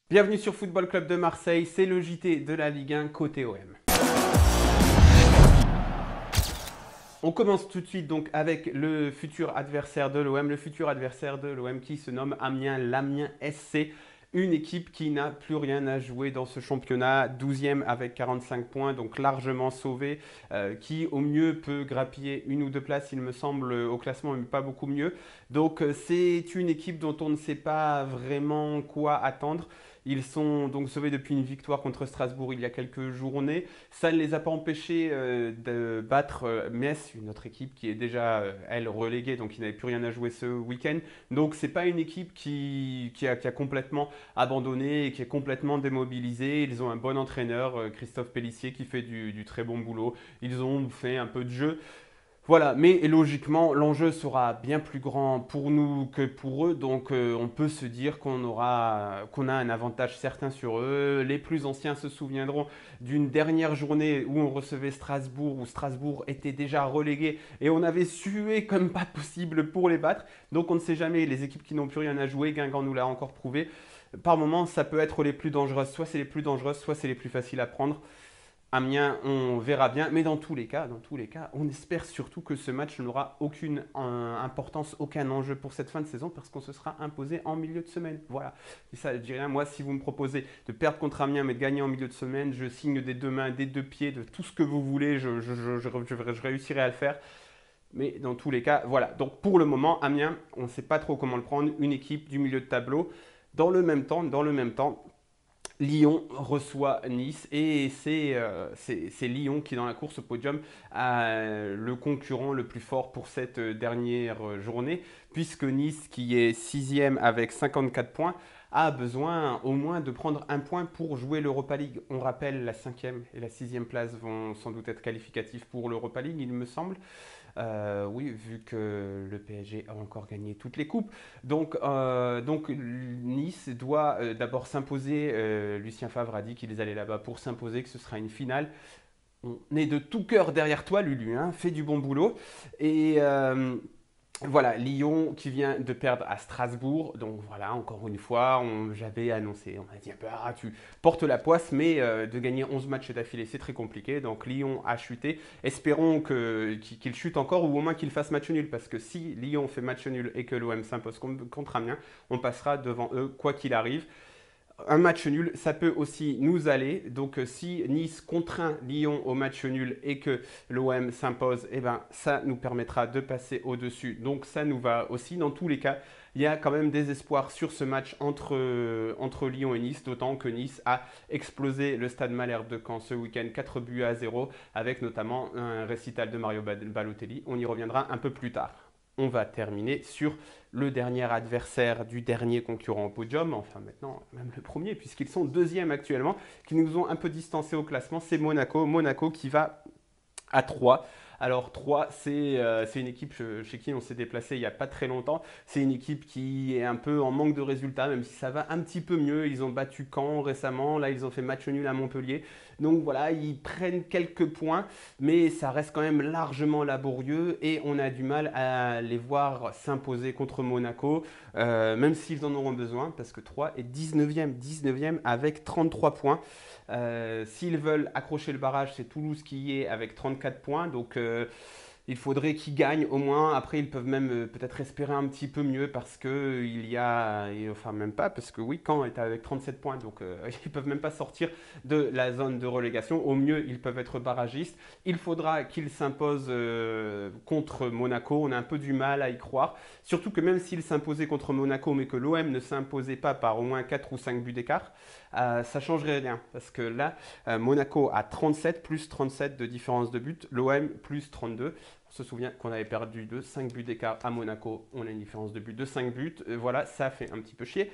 Bienvenue sur Football Club de Marseille, c'est le JT de la Ligue 1 côté OM. On commence tout de suite donc avec le futur adversaire de l'OM qui se nomme Amiens, l'Amiens SC. Une équipe qui n'a plus rien à jouer dans ce championnat, 12e avec 45 points, donc largement sauvée, qui au mieux peut grappiller une ou deux places, il me semble, au classement, mais pas beaucoup mieux. Donc c'est une équipe dont on ne sait pas vraiment quoi attendre. Ils sont donc sauvés depuis une victoire contre Strasbourg il y a quelques journées. Ça ne les a pas empêchés de battre Metz, une autre équipe qui est déjà, elle, reléguée, donc qui n'avait plus rien à jouer ce week-end. Donc c'est pas une équipe qui a complètement abandonné et qui est complètement démobilisé. Ils ont un bon entraîneur, Christophe Pellissier, qui fait du très bon boulot. Ils ont fait un peu de jeu. Voilà, mais logiquement, l'enjeu sera bien plus grand pour nous que pour eux, donc on peut se dire qu'on a un avantage certain sur eux. Les plus anciens se souviendront d'une dernière journée où on recevait Strasbourg, où Strasbourg était déjà relégué et on avait sué comme pas possible pour les battre. Donc on ne sait jamais, les équipes qui n'ont plus rien à jouer, Guingamp nous l'a encore prouvé. Par moments, ça peut être les plus dangereuses, soit c'est les plus dangereuses, soit c'est les plus faciles à prendre. Amiens, on verra bien, mais dans tous les cas, on espère surtout que ce match n'aura aucune importance, aucun enjeu pour cette fin de saison parce qu'on se sera imposé en milieu de semaine. Voilà. Et ça, je dis rien. Moi, si vous me proposez de perdre contre Amiens mais de gagner en milieu de semaine, je signe des deux mains, des deux pieds, de tout ce que vous voulez, je réussirai à le faire. Mais dans tous les cas, voilà. Donc pour le moment, Amiens, on ne sait pas trop comment le prendre. Une équipe du milieu de tableau. Dans le même temps, Lyon reçoit Nice et c'est Lyon qui, dans la course au podium, a le concurrent le plus fort pour cette dernière journée, puisque Nice, qui est sixième avec 54 points, a besoin au moins de prendre un point pour jouer l'Europa League. On rappelle, la cinquième et la sixième place vont sans doute être qualificatifs pour l'Europa League, il me semble. Oui, vu que le PSG a encore gagné toutes les coupes. Donc Nice doit d'abord s'imposer. Lucien Favre a dit qu'ils allaient là-bas pour s'imposer, que ce sera une finale. On est de tout cœur derrière toi, Lulu, hein, fais du bon boulot. Et voilà, Lyon qui vient de perdre à Strasbourg. Donc voilà, encore une fois, j'avais annoncé, on m'a dit, ah, tu portes la poisse, mais de gagner 11 matchs d'affilée, c'est très compliqué. Donc Lyon a chuté. Espérons qu'il chute encore ou au moins qu'il fasse match nul. Parce que si Lyon fait match nul et que l'OM s'impose contre Amiens, on passera devant eux quoi qu'il arrive. Un match nul, ça peut aussi nous aller. Donc si Nice contraint Lyon au match nul et que l'OM s'impose, eh ben, ça nous permettra de passer au-dessus. Donc ça nous va aussi. Dans tous les cas, il y a quand même des espoirs sur ce match entre Lyon et Nice, d'autant que Nice a explosé le stade Malherbe de Caen ce week-end, 4 buts à 0, avec notamment un récital de Mario Balotelli. On y reviendra un peu plus tard. On va terminer sur le dernier adversaire du dernier concurrent au podium, enfin maintenant même le premier, puisqu'ils sont deuxième actuellement, qui nous ont un peu distancés au classement, c'est Monaco. Monaco qui va à 3. Alors 3, c'est une équipe chez qui on s'est déplacé il n'y a pas très longtemps. C'est une équipe qui est un peu en manque de résultats, même si ça va un petit peu mieux. Ils ont battu Caen récemment, là ils ont fait match nul à Montpellier. Donc voilà, ils prennent quelques points, mais ça reste quand même largement laborieux et on a du mal à les voir s'imposer contre Monaco, même s'ils en auront besoin, parce que 3 est 19e avec 33 points. S'ils veulent accrocher le barrage, c'est Toulouse qui y est avec 34 points. Donc il faudrait qu'ils gagnent au moins. Après, ils peuvent même peut-être espérer un petit peu mieux parce que il y a, enfin même pas, parce que oui, Caen est avec 37 points, donc ils peuvent même pas sortir de la zone de relégation. Au mieux, ils peuvent être barragistes. Il faudra qu'ils s'imposent contre Monaco. On a un peu du mal à y croire. Surtout que même s'ils s'imposaient contre Monaco, mais que l'OM ne s'imposait pas par au moins 4 ou 5 buts d'écart, ça changerait rien. Parce que là, Monaco a 37, plus 37 de différence de but. L'OM plus 32. On se souvient qu'on avait perdu de 5 buts d'écart à Monaco. On a une différence de but de 5 buts. Voilà, ça fait un petit peu chier.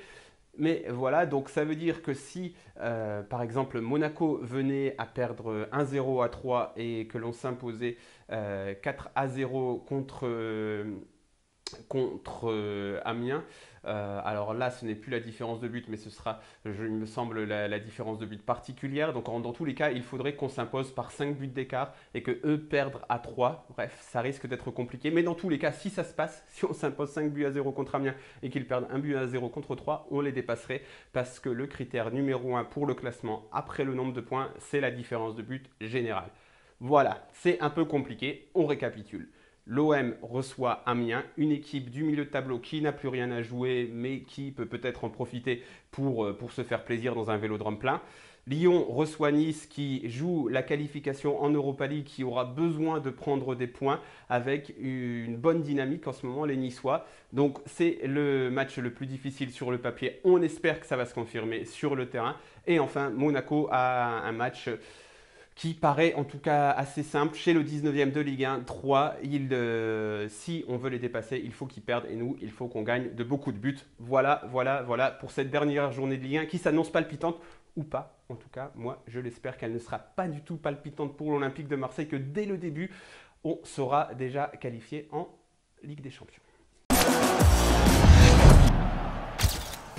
Mais voilà, donc ça veut dire que si, par exemple, Monaco venait à perdre 1-0 à 3 et que l'on s'imposait 4-0 contre contre Amiens. Alors là, ce n'est plus la différence de but, mais ce sera, il me semble, la différence de but particulière. Donc dans tous les cas, il faudrait qu'on s'impose par 5 buts d'écart et que eux perdent à 3. Bref, ça risque d'être compliqué. Mais dans tous les cas, si ça se passe, si on s'impose 5 buts à 0 contre Amiens et qu'ils perdent 1 but à 0 contre 3, on les dépasserait parce que le critère numéro 1 pour le classement, après le nombre de points, c'est la différence de but générale. Voilà, c'est un peu compliqué. On récapitule. L'OM reçoit Amiens, une équipe du milieu de tableau qui n'a plus rien à jouer, mais qui peut peut-être en profiter pour se faire plaisir dans un vélodrome plein. Lyon reçoit Nice qui joue la qualification en Europa League, qui aura besoin de prendre des points avec une bonne dynamique en ce moment, les Niçois. Donc c'est le match le plus difficile sur le papier. On espère que ça va se confirmer sur le terrain. Et enfin, Monaco a un match qui paraît en tout cas assez simple. Chez le 19e de Ligue 1, 3, si on veut les dépasser, il faut qu'ils perdent et nous, il faut qu'on gagne de beaucoup de buts. Voilà pour cette dernière journée de Ligue 1 qui s'annonce palpitante ou pas. En tout cas, moi, je l'espère qu'elle ne sera pas du tout palpitante pour l'Olympique de Marseille, que dès le début, on sera déjà qualifié en Ligue des Champions.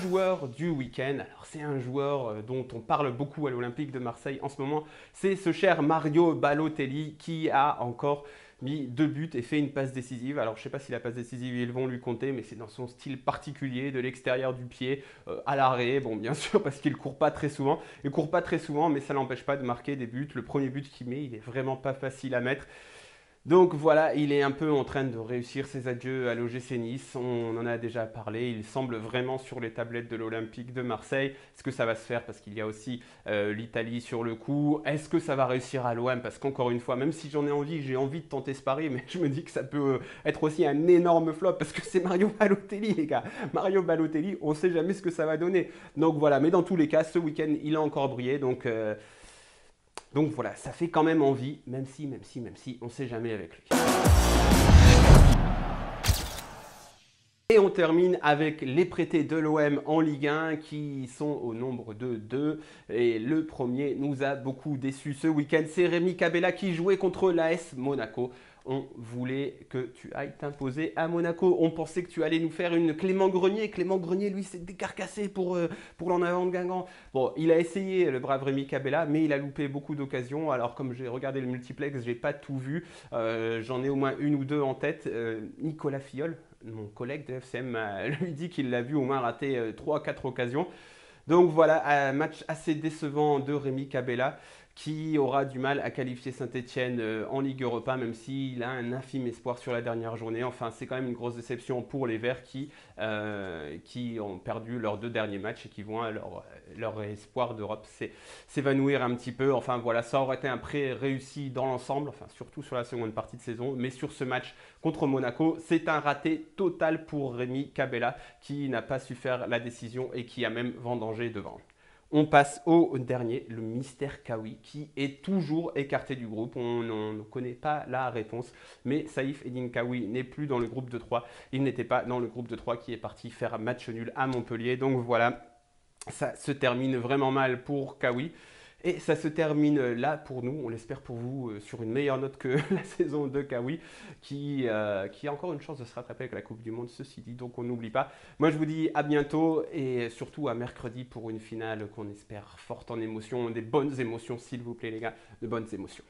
Joueur du week-end, alors c'est un joueur dont on parle beaucoup à l'Olympique de Marseille en ce moment, c'est ce cher Mario Balotelli qui a encore mis 2 buts et fait une passe décisive. Alors je ne sais pas si la passe décisive ils vont lui compter, mais c'est dans son style particulier, de l'extérieur du pied, à l'arrêt, bon bien sûr parce qu'il ne court pas très souvent, mais ça n'empêche pas de marquer des buts. Le premier but qu'il met, il est vraiment pas facile à mettre. Donc voilà, il est un peu en train de réussir ses adieux à l'OGC Nice. On en a déjà parlé. Il semble vraiment sur les tablettes de l'Olympique de Marseille. Est-ce que ça va se faire parce qu'il y a aussi l'Italie sur le coup? Est-ce que ça va réussir à l'OM? Parce qu'encore une fois, même si j'en ai envie, j'ai envie de tenter ce pari, mais je me dis que ça peut être aussi un énorme flop parce que c'est Mario Balotelli, les gars. Mario Balotelli, on ne sait jamais ce que ça va donner. Donc voilà, mais dans tous les cas, ce week-end, il a encore brillé. Donc voilà, ça fait quand même envie, même si, on ne sait jamais avec lui. Et on termine avec les prêtés de l'OM en Ligue 1 qui sont au nombre de 2. Et le premier nous a beaucoup déçus ce week-end, c'est Rémi Cabella qui jouait contre l'AS Monaco. On voulait que tu ailles t'imposer à Monaco. On pensait que tu allais nous faire une Clément Grenier. Clément Grenier, lui, s'est décarcassé pour l'en avant de Guingamp. Bon, il a essayé, le brave Rémi Cabella, mais il a loupé beaucoup d'occasions. Alors, comme j'ai regardé le multiplex, j'ai pas tout vu. J'en ai au moins une ou deux en tête. Nicolas Filleul, mon collègue de FCM, lui dit qu'il l'a vu au moins rater 3-4 occasions. Donc voilà, un match assez décevant de Rémi Cabella qui aura du mal à qualifier Saint-Etienne en Ligue Europa, même s'il a un infime espoir sur la dernière journée. Enfin, c'est quand même une grosse déception pour les Verts qui ont perdu leurs 2 derniers matchs et qui voient leur espoir d'Europe s'évanouir un petit peu. Enfin voilà, ça aurait été un prêt réussi dans l'ensemble, enfin surtout sur la seconde partie de saison, mais sur ce match contre Monaco, c'est un raté total pour Rémi Cabella qui n'a pas su faire la décision et qui a même vendangé devant. On passe au dernier, le Mystère Kawi, qui est toujours écarté du groupe. On ne connaît pas la réponse, mais Saïf Eddine Kawi n'est plus dans le groupe de 3. Il n'était pas dans le groupe de 3 qui est parti faire match nul à Montpellier. Donc voilà, ça se termine vraiment mal pour Kawi. Et ça se termine là pour nous, on l'espère pour vous, sur une meilleure note que la saison de Kawi, qui a encore une chance de se rattraper avec la Coupe du Monde, ceci dit, donc on n'oublie pas. Moi je vous dis à bientôt et surtout à mercredi pour une finale qu'on espère forte en émotions, des bonnes émotions s'il vous plaît les gars, de bonnes émotions.